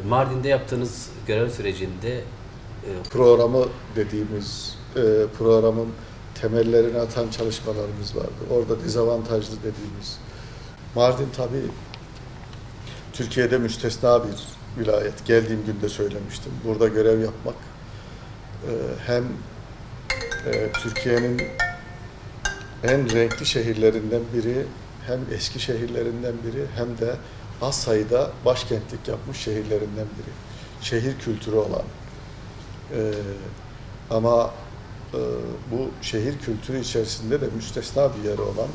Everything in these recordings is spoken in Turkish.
Mardin'de yaptığınız görev sürecinde programı dediğimiz programın temellerini atan çalışmalarımız vardı. Orada dezavantajlı dediğimiz. Mardin tabii Türkiye'de müstesna bir vilayet. Geldiğim günde söylemiştim. Burada görev yapmak hem Türkiye'nin en renkli şehirlerinden biri, hem eski şehirlerinden biri, hem de az sayıda başkentlik yapmış şehirlerinden biri. Şehir kültürü olan. Ama bu şehir kültürü içerisinde de müstesna bir yeri olan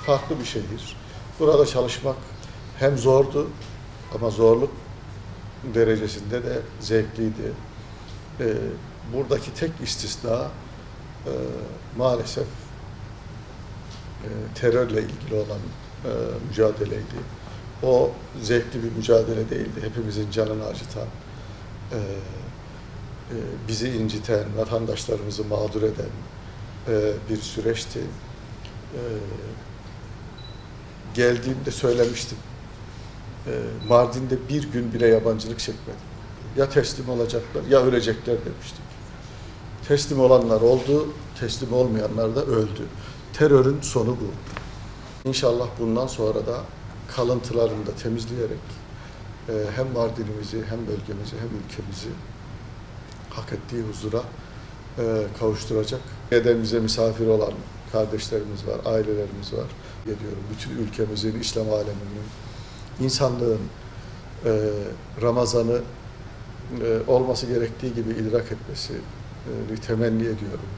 farklı bir şehir. Burada çalışmak hem zordu ama zorluk derecesinde de zevkliydi. Buradaki tek istisna maalesef terörle ilgili olan mücadeleydi. O zevkli bir mücadele değildi. Hepimizin canını acıtan, bizi inciten, vatandaşlarımızı mağdur eden bir süreçti. Geldiğimde söylemiştim. Mardin'de bir gün bile yabancılık çekmedim. Ya teslim olacaklar ya ölecekler demiştim. Teslim olanlar oldu, teslim olmayanlar da öldü. Terörün sonu bu. İnşallah bundan sonra da kalıntılarını da temizleyerek hem Mardin'imizi, hem bölgemizi, hem ülkemizi hak ettiği huzura kavuşturacak. Bize misafir olan kardeşlerimiz var, ailelerimiz var. Geliyorum bütün ülkemizin, İslam aleminin, insanlığın Ramazan'ı olması gerektiği gibi idrak etmesini temenni ediyorum.